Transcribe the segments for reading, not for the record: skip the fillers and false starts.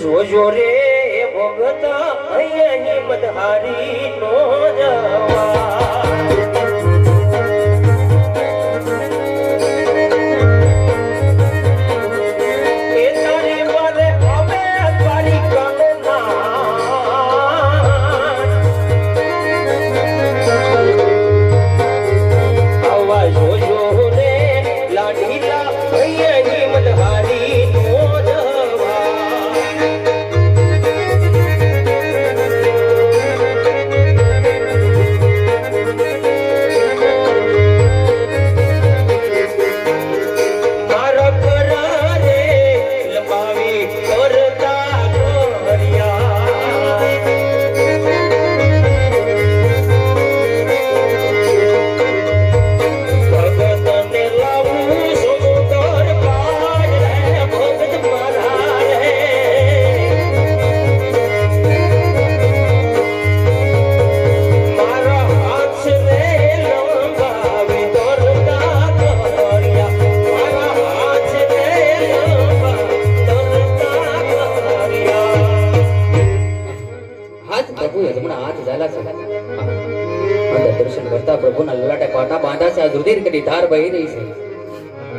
જોજો રે ભગત અહીંયા મધારી નો જવા દર્શન કરતા પ્રભુના લલાટે પાટા બાંધા છે, રુધિર કરી ધાર વહી રહી છે.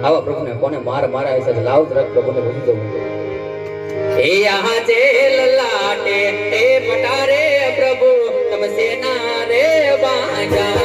આવા પ્રભુને કોને મારા છે લાવ તરફ પ્રભુને ભૂલી જવું. એ યહાં જે લલાટે એ પટારે પ્રભુ તમ સેના રે બાંધા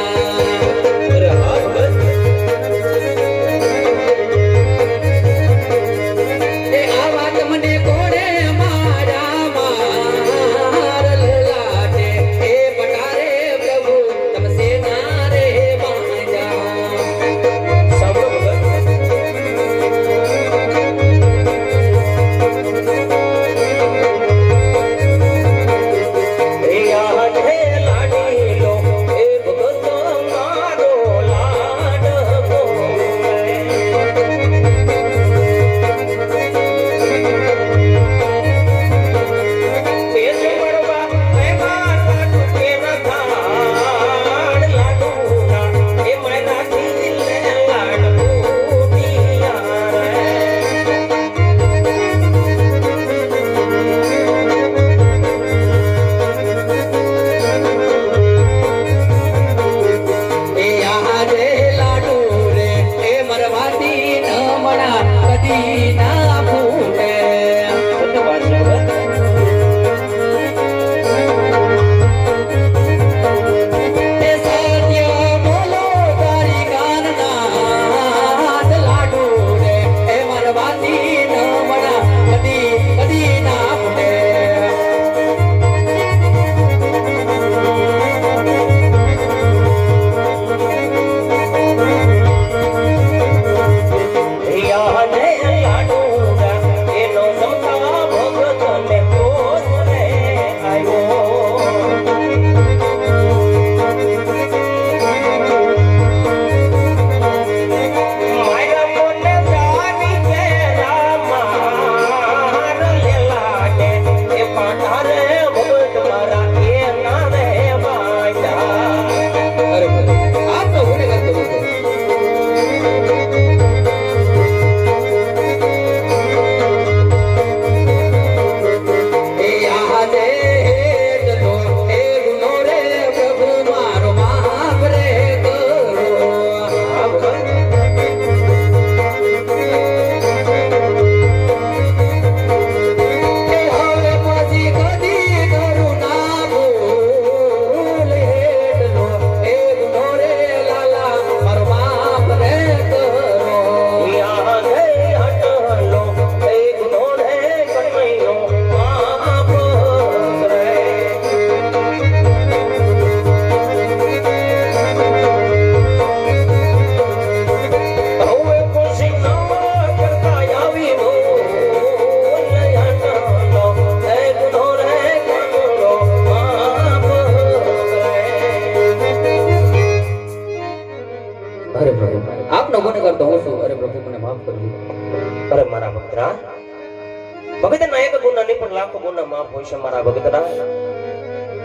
લાખો ગુના માફ હોય છે મારા ભક્તના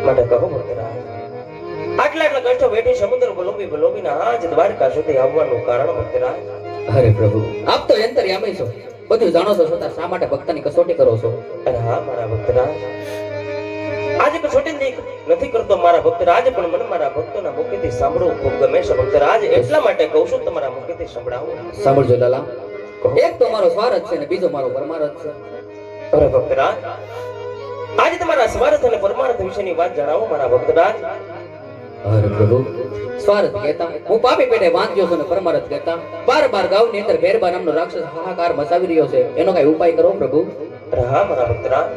માટે કહો ભક્તરા આટલા કષ્ટો વેઠી સમુદ્ર બલોબીના આજ દ્વારકા સુધી આવવાનું કારણ ભક્તરા. અરે પ્રભુ આપ તો અંતર્યામી છો, બધું જાણો છો છતાં શા માટે ભક્તની કસોટી કરો છો? અરે હા મારા ભક્તરાજ, આજે કસોટી નથી કરતો મારા ભક્તરાજ, પણ મને મારા ભક્તોના મુખેથી સાંભળવું ખૂબ ગમે છે ભક્તરાજ, એટલા માટે કહું છું તમારા મુખેથી સંભળાવું. સાંભળજો લાલા, એક તો મારો સ્વાર્થ છે ને બીજો મારો પરમાર્થ છે. અરે ભક્તરાજ, આજે તમારા સ્વાર્થ અને પરમાર્થ વિશેની વાત જણાવો મારા ભક્તરાજ. અરે પ્રભુ, સ્વાર્થ કહેતા હું પાપી પેટે વાંચ્યો છું ને પરમાર્થ કહેતા બાર ગામની અંદર ભેરબા નામનો રાક્ષસ હાહાકાર મચાવી રહ્યો છે, એનો કઈ ઉપાય કરો પ્રભુ. અરે હા મારા ભક્તરાજ,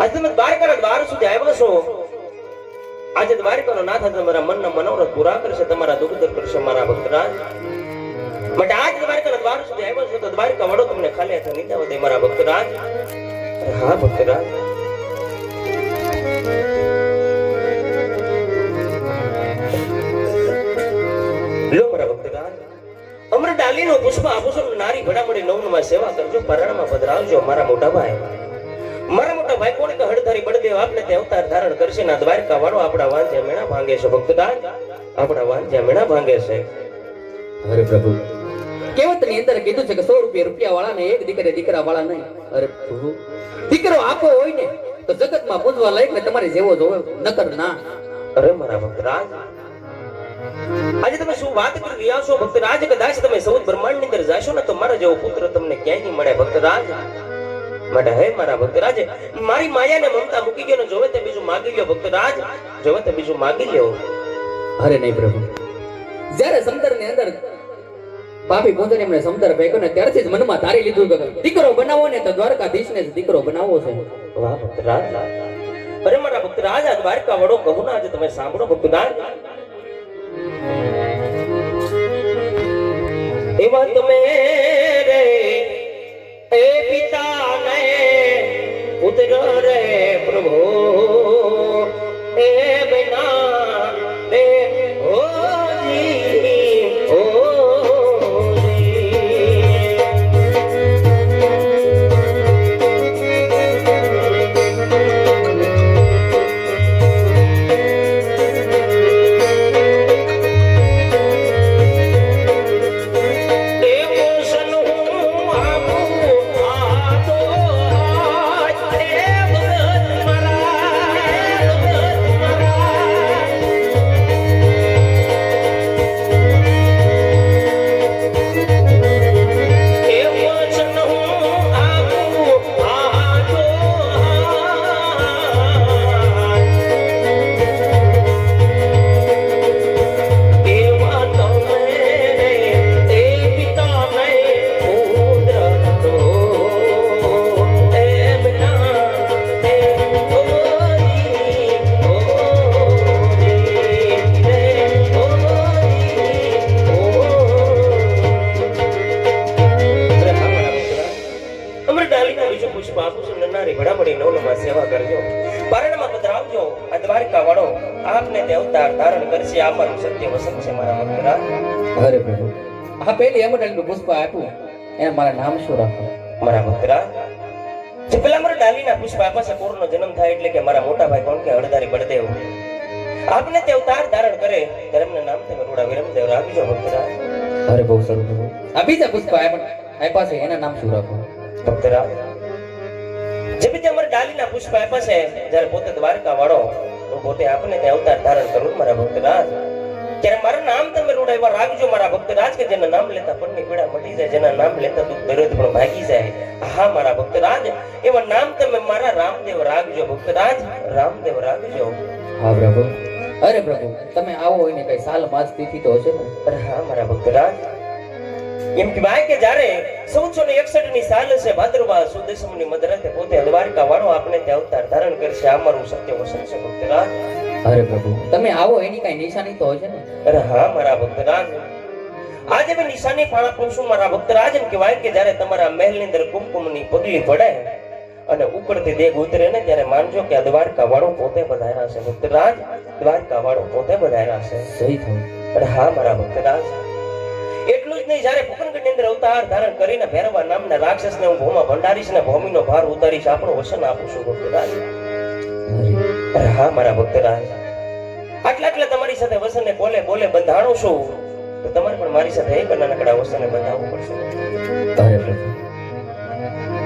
આજે તમે દ્વારકાના દ્વાર સુધી આવ્યા છો. આજે દ્વારકાનો નાથ તમારા મનના મનોરથ પૂરા કરશે, તમારા દુઃખ દૂર કરશે મારા ભક્તરાજ. માટે આજ દ્વારકાના દ્વાર સુધી આવ્યા છો તો દ્વારકા વડો તમને ખાલી હાથે નહીં જવા દે મારા ભક્તરાજ. અરે હા ભક્તરાજ, લો મારા ભક્તરાજ, અમર ડાલીનો પુષ્પ આભૂષણ નારી ભડામણી નવનમાં સેવા કરજો, પરણમાં પધરાવજો મારા મોટા ભાઈ. મારા મોટા ભાઈ કોણ કે હળધારી બળદેવ આપણે તે અવતાર ધારણ કરશે ના દ્વારકા વાળો આપણા વાંધ્યા મેણા ભાંગે છે ભક્તદાન, આપણા વાંધ્યા મેણા ભાંગે છે. અરે પ્રભુ, કહેવતની અંદર કીધું છે કે 100 રૂપિયા વાળા ને એક દીકરા વાળા નહીં. અરે પ્રભુ, દીકરો આપો હોય ને તો જગતમાં પૂજવા લાયક ને તમારે જેવો જોવે, નકર ના. અરે મારા ભક્તરાજ, આજે તમે શું વાત કરી રહ્યા છો ભક્તરાજ? કદાચ તમે સૌદ બ્રહ્માંડ ની અંદર જાશો ને તો મારા જેવો પુત્ર તમને ક્યાંય નહીં મળે ભક્તરાજ. માટે હે મારા ભક્તરાજ, મારી માયાને મમતા મૂકી ગયો ને જોવે તે બીજું માગી લ્યો ભક્તરાજ, જોવે તે બીજું માગી લ્યો. અરે નહીં પ્રભુ, જ્યારે સમંદર ની અંદર પાપી પોતાને એમને સમંદર ભેગો ને ત્યારથી જ મનમાં ધારી લીધું કે દીકરો બનાવો ને તો દ્વારકાધીશને જ દીકરો બનાવવો છે. વાહ ભક્તરાજ, અરે મારા ભક્તરાજ, આ દ્વારકા વડો કહું ના આજે તમે સાંભળો ભક્તરાજ. એવા તમે રે એ પિતા ને પુત્ર રે પ્રભુ એ બના રે હોજી સેવા કરજો, પરણમાં પધરાવજો. આ દ્વારકા વાળો આપને તે અવતાર ધારણ કરશે, આ મારું સત્ય વસન છે મારા ભક્તરાજ. અરે પ્રભુ, આ પેલી અમરડાલીનું પુષ્પ આપ્યું એને મારા નામ શું રાખો મારા ભક્તરાજ? જે પેલા મારા ડાલીના પુષ્પ આપ્યા છે, કોરનો જન્મ થાય એટલે કે મારા મોટા ભાઈ કોણ કે હળધારી બળદેવ આપને તે અવતાર ધારણ કરે ત્યારે એમના નામ તમે રૂડા વિરમદેવ રાખજો ભક્તરાજ. અરે બહુ સારું પ્રભુ, આ બીજા પુષ્પ આપ્યા છે એના નામ શું રાખો ભક્તરાજ? જે રીતે અમારે ડાલીના પુષ્પ આપ્યા છે, જ્યારે પોતે દ્વારકા વાળો હું પોતે આપને તે અવતાર ધારણ કરું મારા ભક્તરાજ, ત્યારે મારું નામ તમે રૂડા એવા રાખજો મારા ભક્તરાજ, કે જેના નામ લેતા પણની પીડા મટી જાય, જેના નામ લેતા દુઃખ દર્દ પણ ભાગી જાય. હા મારા ભક્તરાજ, એવા નામ તમે મારા રામદેવ રાખજો ભક્તરાજ, રામદેવ રાખજો. હા પ્રભુ. અરે પ્રભુ, તમે આવો હોય ને કઈ સાલ માસ તિથિ તો હશે ને? અરે હા મારા ભક્તરાજ, એમ કહેવાય કે જ્યારે 1461 ની સાલ છે, ભાદરવા સુદ દસમની મધરાતે પોતે દ્વારકા વાળો આપણે તે અવતાર ધારણ કરશે, આ મારું સત્ય વચન છે ભક્તરાજ. અરે પ્રભુ, તમે આવો એની કઈ નિશાની તો હશે ને? અરે હા મારા ભક્તરાજ, આજે મેં નિશાની પણ આપું છું મારા ભક્તરાજ. એમ કહેવાય કે જ્યારે તમારા મહેલની અંદર કુમકુમની પગલી પડે અને ઉકળતી દેગ ઉતરે ને ત્યારે માનજો કે આ દ્વારકા વાળો પોતે પધાર્યા છે ભક્તરાજ, દ્વારકા વાળો પોતે પધાર્યા છે. સહી થયું. અરે હા મારા ભક્તરાજ, એટલું જ નહીં, જ્યારે ફુકનગઢની અંદર અવતાર ધારણ કરીને ભૈરવા નામના રાક્ષસને હું ભૂમા ભંડારીશ ને ભૂમિનો ભાર ઉતારીશ, આપણું વચન આપું છું ભક્તરાજ. અરે હા મારા ભક્તરાજ, આટલા તમારી સાથે વચને બોલે બોલે બંધાણું છું, તો તમારે પણ મારી સાથે એક નાનકડા વચને બંધાવવું પડશે. અરે પ્રભુ,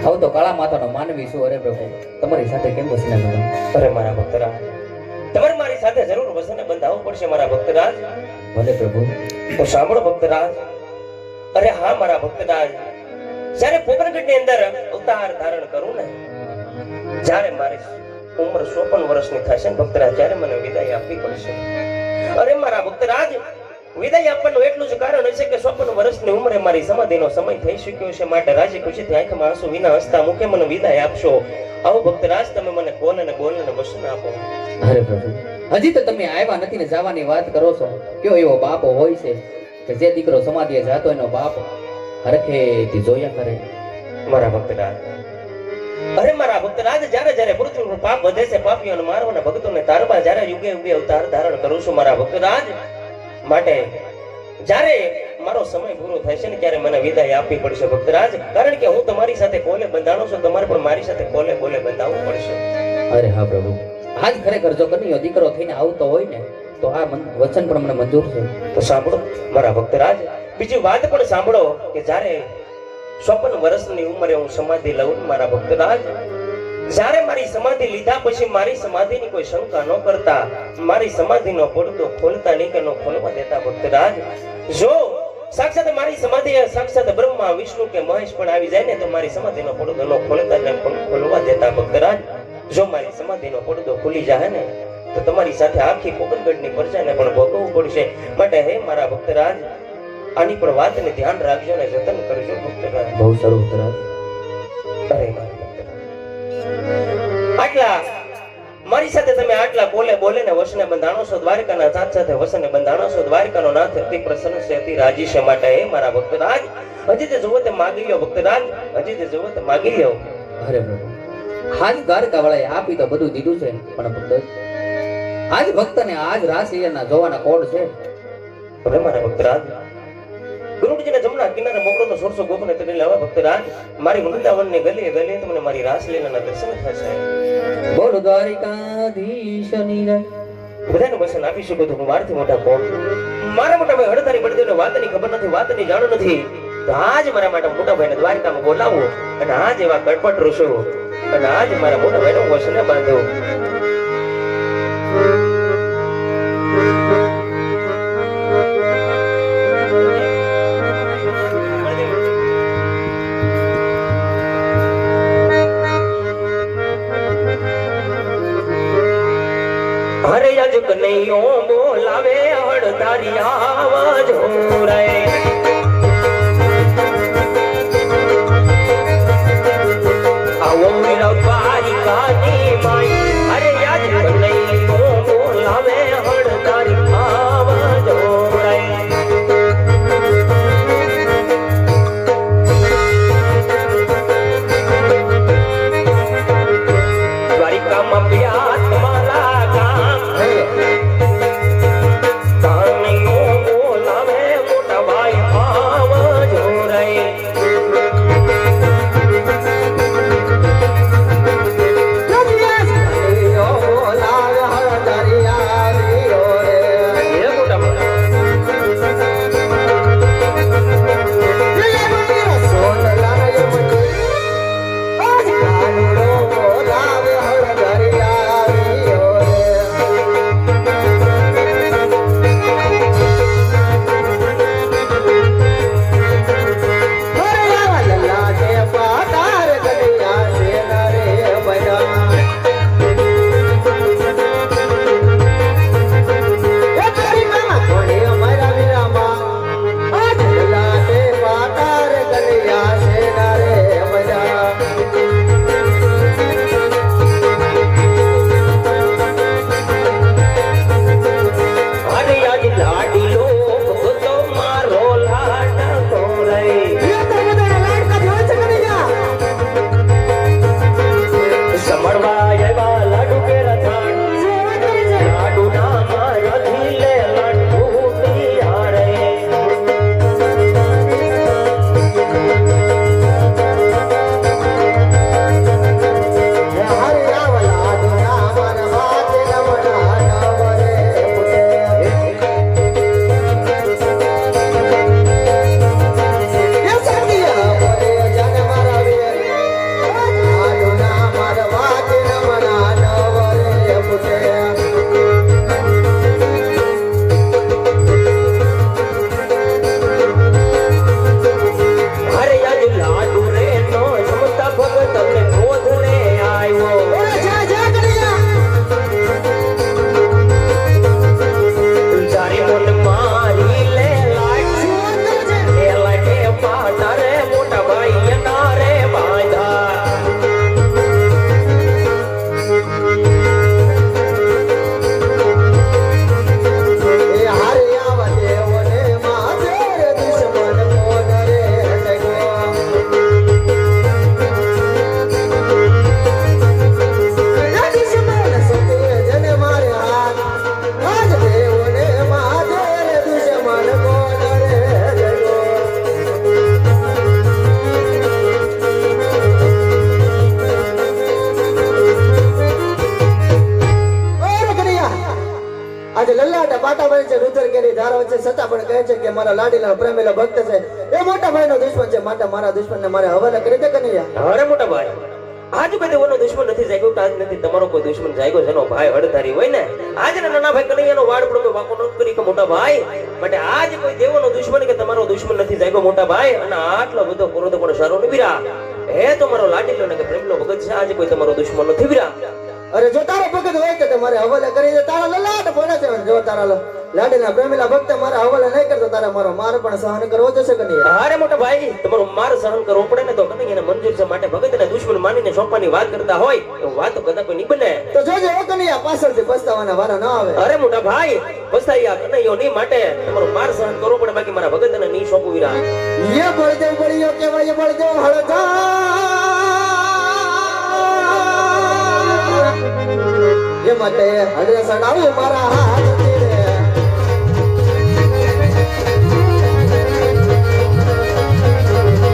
હવે તો કાળા માતાનો માનવી છું. અરે પ્રભુ, તમારી સાથે કેમ વસને બંધાવું? અરે મારા ભક્તરાજ, તમારે મારી સાથે જરૂર વસને બંધાવવું પડશે મારા ભક્તરાજ. ભલે પ્રભુ. તો સાંભળો ભક્તરાજ. અરે હા મારા ભક્તરાજ, જ્યારે પોકરગઢની અંદર અવતાર ધારણ કરું ને, જ્યારે મારી ઉંમર 54 વર્ષની થશે ને ભક્તરાજ, ત્યારે મને વિદાય આપવી પડશે. અરે મારા ભક્તરાજ, વિદાય આપવાનું એટલું જ કારણ હશે કે 54 વર્ષની ઉંમરે મારી સમાધિનો સમય થઈ ચૂક્યો છે. માટે રાજી ખુશીથી આંખમાં આંસુ વિના હસતા મુખે મને વિદાય આપશો. આવો ભક્તરાજ, તમે મને બોલ અને વસન આપો. અરે પ્રભુ, હજી તો તમે આવ્યા નથી ને જવાની વાત કરો છો. કયો એવો બાપ હોય છે કે જે દીકરો સમાધિએ જાતો એનો બાપ હરખેથી જોયા કરે? મારા ભક્તરાજ, અરે મારા ભક્તરાજ, જ્યારે જ્યારે પૃથ્વી પર પાપ વધે છે, પાપીઓને મારવાના ભક્તોને તારવા જ્યારે યુગે યુગે અવતાર ધારણ કરું છું મારા ભક્તરાજ. માટે જ્યારે મારો સમય પૂરો થાય છે ને, ત્યારે મને વિદાય આપવી પડશે ભક્તરાજ. કારણ કે હું તમારી સાથે કોલે બંધાણો છું, તમારે પણ મારી સાથે કોલે બોલે બંધાવવું પડશે. અરે હા પ્રભુ, આજ ખરેખર જો કનૈયો દીકરો થઈને આવતો હોય ને, તો આ વચન પણ મને મંજૂર છે. તો સાંભળો મારા ભક્તરાજ, બીજી વાત પણ સાંભળો કે જ્યારે 54 વર્ષની ઉંમરે હું સમાધિ લઉં મારા ભક્તરાજ, જ્યારે મારી સમાધિ લીધા પછી મારી સમાધિની કોઈ શંકા ન કરતા, મારી સમાધિનો પડદો ખોલતા નહીં કે ન ખોલવા દેતા ભક્તરાજ. જો સાક્ષાત મારી સમાધિ સાક્ષાત બ્રહ્મા વિષ્ણુ કે મહેશ પણ આવી જાય ને, તો મારી સમાધિનો પડદો ન ખોલતા ને ખોલવા દેતા ભક્તરાજ. જો મારી સમાધિનો પડદો ખુલી જાય ને, તો તમારી સાથે આખી પોકરગઢની પ્રજાને પણ ભોગવવું પડશે. માટે હે મારા ભક્તરાજ, આની પણ વાતને ધ્યાન રાખજો ને જતન કરજો ભક્તરાજ. બહુ સારું ભક્તરાજ. અરે મારા આટલા મારી સાથે તમે આટલા બોલે ને વસને બંધાણો છો, દ્વારકાના નાથ સાથે વસને બંધાણો છો. દ્વારકાનો નાથ અતિ પ્રસન્ન છે, અતિ રાજી છે. માટે હે મારા ભક્તરાજ, હજી તે જોવો તે માગી લ્યો ભક્તરાજ, હજી તે જોવો તે માગી લ્યો. અરે પ્રભુ, આજ દ્વારકા વાળાએ આપી તો બધું દીધું છે, પણ ભક્ત આજ ભક્તને આજ રાસલીલાના જોવાના કોડ છે. અરે મારા ભક્તરાજ, ગુરુજીને જમણા કિનારે મોકળોનો સોરસો ગોપને તરી લાવા ભક્તરાજ. મારી વૃંદાવનની ગલીએ ગલીએ તમને મારી રાસલીલાના દર્શન થશે. બોલ દ્વારિકાધીશની જય. બધાનું વસન આપી શકો તો હું વારથી મોટા કોણ. મારા મોટા ભાઈ હળધારી બળદેવને વાતની ખબર નથી, વાતની જાણ નથી. તો આજ મારા માટે મોટા ભાઈને દ્વારકામાં બોલાવો અને આજ એવા કડપટ ઋષો અને આજ મારા મોટા ભાઈનો વસને બાંધો. હરે આજ કનૈયો બોલાવે હળધારી આવજો રે. આવો મેરા દ્વારિકાની માઈ, હરે આજ કનૈયો બોલાવે હળધારી આવજો રે. દ્વારિકામાં પ્યા તમારા ગામ, કનૈયો બોલાવે મોટા ભાઈ આવજો રે. છે છતાં પણ કહે છે કે મારા લાડીલા પ્રેમેલા ભક્ત છે એ મોટા ભાઈનો દુશ્મન છે માટે મારા દુશ્મનને મારે હવાલે કરી દે કનૈયા અરે મોટા ભાઈ આજ કોઈ દેવનો દુશ્મન નથી જાગ્યો કે આજ નથી તમારો કોઈ દુશ્મન જાગ્યો જેનો ભાઈ હળધારી હોય ને આજ નાના ભાઈ કનૈયાનો વાડ પડો વાકો ન કરી કે મોટા ભાઈ માટે આજ કોઈ દેવનો દુશ્મન કે તમારો દુશ્મન નથી જાગ્યો મોટા ભાઈ અને આટલો બધો ક્રોધ પણ સારો નથી વીરા હે તમારો લાડીલો ને કે પ્રેમનો ભગત છે આજ કોઈ તમારો દુશ્મન નથી વીરા અરે જો તારો ભગત હોય તો તમારે હવાલે કરી દે તારા લલાટ પડે છે જો તારા લાડીલા પ્રેમેલા ભક્ત મારા હવાલે નહીં કરતો તારે મારો માર પણ સહન કરવો જશે કનૈયા અરે મોટા ભાઈ તમારો માર સહન કરવો પડે ને તો કનૈયાને મંજૂર છે માટે ભગતને દુશ્મન માનીને સોંપવાની વાત કરતા હોય તો વાત કદાચ કોઈ નહીં બને તો જોજે ઓ કનૈયા પાછળથી પસ્તાવાના વારા ન આવે અરે મોટા ભાઈ પસ્તાયા કનૈયો ની માટે તમારો માર સહન કરવો પડે બાકી મારા ભગતને નહીં સોંપું વીરા ये बळदेव बळियो केवाय बळदेव हळदा ये मटे हळदा सडावे मारा हात तेरे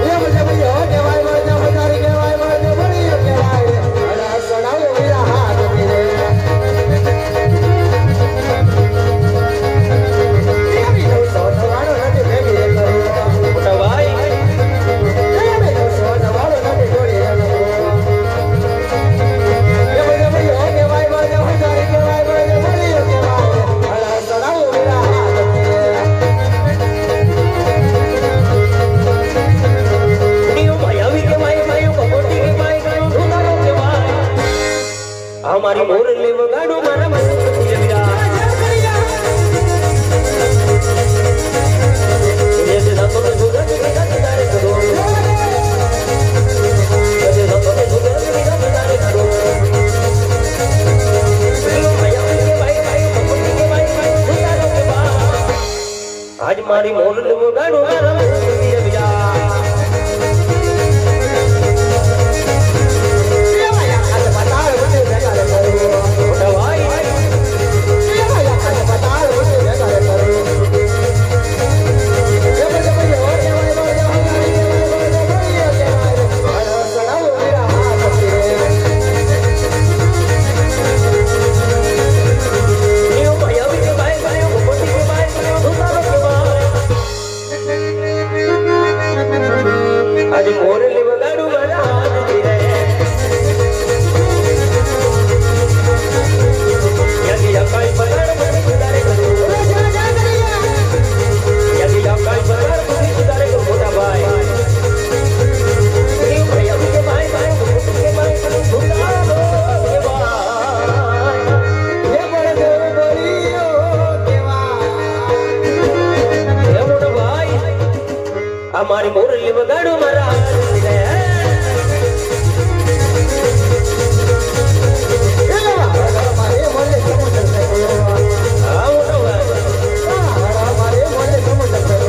ये बळदेव बळियो केवाय बळदेव हळदारी केवाय बळदेव बळियो केवाय हळदा सडावे मारा हात तेरे ये भी तो सोनवानो नदी बेबी करो મોટા ભાઈ हमारी मोरले वगाड़ो मारा मन जैसे दांतों में झूला मेरा किनारे करो जैसे दांतों में झूला मेरा किनारे करो भैया के भाई भाई पपड़ी के भाई भाई झूलाओ के बाद आज मारी मोरले वगाड़ो मारा मन भैया आज मोरले वगाड़ो मारा हाथ तेरे यदि आकाश पधार मुझे सुधारे करो यदि आकाश पधार मुझे सुधारे करो मोटा भाई भैया के भाई भाई के भाई सुधारो के भाई ये बळदेव बळियो केवाय हे मोटा भाई हमारी मोरली वगाड़ो मारा हाथ तेरे मारे मोले समुद्र से हाँ मोटा भाई मारे मोले समुद्र से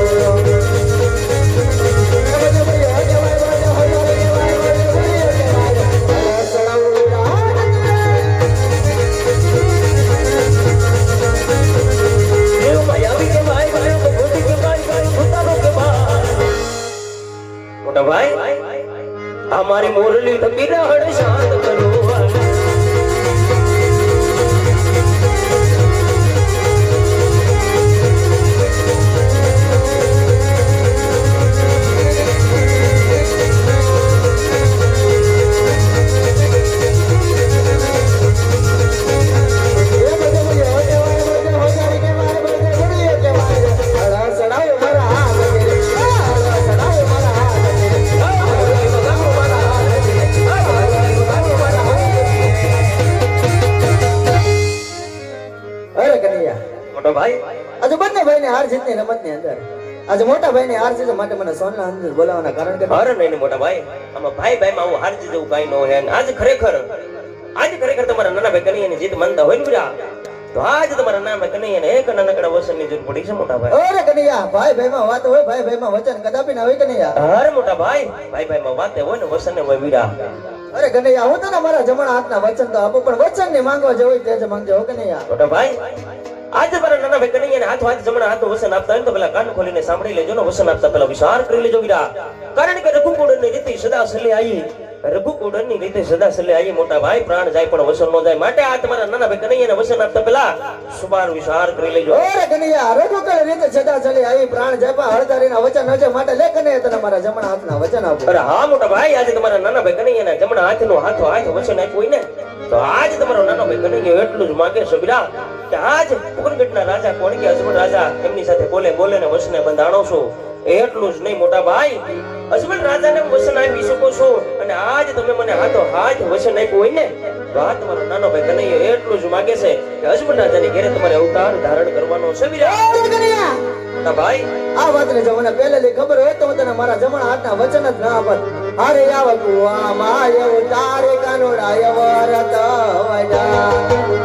मोटा भाई हमारी मुरली तो बिरहड़ शांत करो મોટા ભાઈ આજે બંને ભાઈને હાર જીતની રમતની અંદર આજે મોટા ભાઈને હાર જીત માટે મને સોનલા અંદર બોલાવવાના કારણ કે અરે નહીં મોટા ભાઈ આમાં ભાઈ ભાઈ માં આવું હાર જીત જેવું કાઈ ન હોય અને આજ ખરેખર તમારા નાના ભાઈ કનૈયાની જીત માનતા હોય ને બીરા તો આજ તમારા નાના ભાઈ કનૈયાને એક નાનકડા વચનની જરૂર પડી છે મોટા ભાઈ અરે કનૈયા ભાઈ ભાઈમાં વાત હોય ભાઈ ભાઈમાં વચન કદાપી ના હોય કનૈયા અરે મોટા ભાઈ ભાઈમાં વાત હોય ને વચન હોય બીરા અરે કનૈયા હું તો મારા જમણા હાથના વચન તો આપો પણ વચન ને માંગવા જે હોય તે જ માંગજો હો કનૈયા મોટા ભાઈ આજે મારા નાના ભાઈ કનૈયાને હાથ જમણા હાથનું વચન આપતા હોય તો પેલા કાન ખોલીને સાંભળી લેજો ને વચન આપતા પેલા વિચાર કરી લેજો વીરા કારણ કે રઘુકુળની રીતિ સદા સલી આવી રઘુકુંડની રીતે સદા સલે આયે મોટા ભાઈ પ્રાણ જાય પણ વસન નો જાય માટે આ તમારા નાના ભાઈ કનૈયાને વસન આપતા પેલા સુબાર વિચાર કરી લેજો ઓરે કનૈયા રઘુકુળ રીતે સદા ચલી આવી પ્રાણ જપા હળતારીના વચન હજે માટે લે કનૈયા તને મારા જમણા હાથના વચન આપો. અરે હા મોટા ભાઈ આજે તમારા નાના ભાઈ કનૈયાના જમણા હાથનો હાથો હાથ વચન આપ્યું હોય ને તો આજ તમારો નાનો ભાઈ કનૈયો એટલું જ માગે છે બીરા કે આજ પુરગઢના રાજા કોણ કે અજમલ રાજા એમની સાથે બોલે ને વચને બંધાણો છો એટલું જ નહીં મોટા ભાઈ અજમલ રાજાને વચન આપી શકો છો અને આજ તમે મને હાથો હાથ વચન આપ્યું હોય ને તો આ તમારો નાનો ભાઈ કનૈયો એટલું જ માગે છે કે અજમલ રાજાની ઘેરે તમારે અવતાર ધારણ કરવાનો છે બીરા ઓરે કનૈયા મોટા ભાઈ આ વાતને જો મને પહેલેથી ખબર હોય તો હું તને મારા જમણા હાથના વચન જ ના આપત. અરે આવ કુવામાં એવું તારે કાનોડા એવો રત વડા